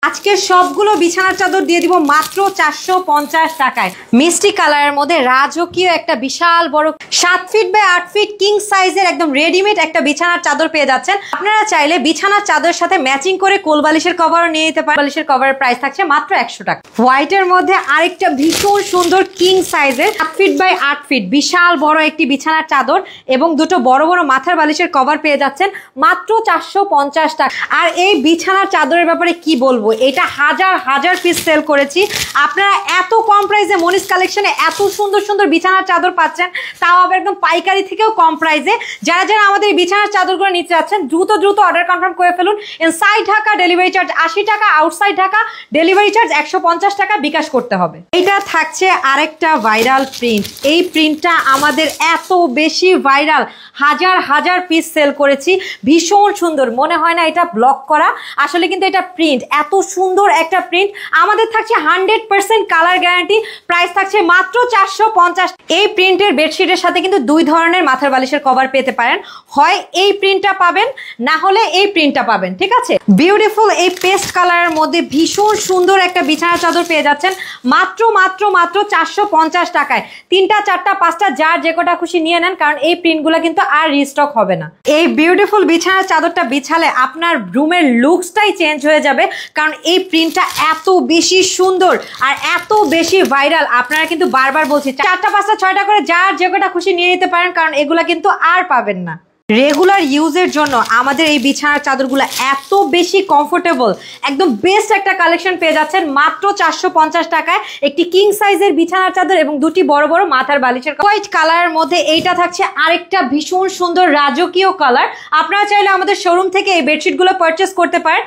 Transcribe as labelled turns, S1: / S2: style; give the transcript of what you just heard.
S1: আজকে সবগুলো বিছানার চাদর দিয়ে দিব মাত্র 450 টাকায়। মিষ্টি কালারের মধ্যে রাজকীয় একটা বিশাল বড় 7 ফিট বাই 8 ফিট কিং সাইজের একদম রেডিমেড একটা বিছানার চাদর পেয়ে যাচ্ছেন। আপনারা চাইলে বিছানার চাদরের সাথে ম্যাচিং করে কোল বালিশের কভারও নিয়ে নিতে পারেন। বালিশের কভারের প্রাইস থাকছে মাত্র 100 টাকা। হোয়াইটের মধ্যে আরেকটা ভীষণ সুন্দর কিং সাইজের 7 ফিট বাই 8 ফিট বিশাল বড় একটি বিছানার চাদর এবং দুটো বড় বড় মাথার বালিশের কভার পেয়ে যাচ্ছেন মাত্র 450 টাকা। আর এই বিছানার চাদরের ব্যাপারে কি বলবো, এটা হাজার হাজার পিস সেল করেছি। আপনারা এত কম প্রাইসে মনিস কালেকশনে এত সুন্দর সুন্দর বিছানার চাদর পাচ্ছেন, তাও আবার একদম পাইকারি থেকেও কম প্রাইসে। যারা যারা আমাদের বিছানার চাদরগুলো নিতে যাচ্ছেন দ্রুত দ্রুত অর্ডার কনফার্ম করে ফেলুন। ইনসাইড ঢাকা ডেলিভারি চার্জ 80 টাকা, আউটসাইড ঢাকা ডেলিভারি চার্জ 150 টাকা বিকাশ করতে হবে। এটা থাকছে আরেকটা ভাইরাল প্রিন্ট। এই প্রিন্টটা আমাদের এত বেশি ভাইরাল, হাজার হাজার পিস সেল করেছি। ভীষণ সুন্দর, মনে হয় না এটা ব্লক করা, আসলে কিন্তু এটা প্রিন্ট। এত সুন্দর একটা প্রিন্ট। আমাদের থাকছে 100% কালার গ্যারান্টি। প্রাইস থাকছে মাত্র 450। এই প্রিন্টের বেডশিটের সাথে কিন্তু দুই ধরনের মাথার বালিশের কভার পেতে পারেন, হয় এই প্রিন্টটা পাবেন, না হলে এই প্রিন্টটা পাবেন। ঠিক আছে, বিউটিফুল এই পেস্ট কালারের মধ্যে ভীষণ সুন্দর একটা বিছানার চাদর পেয়ে যাচ্ছেন মাত্র মাত্র মাত্র 450 টাকায়। 3টা 4টা 5টা যার যে কটা খুশি নিয়ে নেন, কারণ এই প্রিন্টগুলো কিন্তু আর রিস্টক হবে না। এই বিউটিফুল বিছানার চাদরটা বিছালে আপনার রুমের লুকসটাই চেঞ্জ হয়ে যাবে, কারণ এই প্রিন্টটা এত বেশি সুন্দর আর এত বেশি ভাইরাল। আপনারা কিন্তু বারবার বলছি 4টা 5টা 6টা করে যার যে কটা খুশি নিয়ে নিতে পারেন, কারণ এগুলা কিন্তু আর পাবেন না। রেগুলার ইউজের জন্য আমাদের এই বিছানার চাদরগুলো এত বেশি কমফোর্টেবল, একদম বেস্ট একটা কালেকশন পেয়ে যাচ্ছেন মাত্র 450 টাকায়। একটি কিং সাইজের বিছানার চাদর এবং দুটি বড় বড় মাথার বালিশের। হোয়াইট কালারের মধ্যে এইটা থাকছে আরেকটা ভীষণ সুন্দর রাজকীয় কালার। আপনারা চাইলে আমাদের শোরুম থেকে এই বেডশিটগুলো পারচেস করতে পারেন।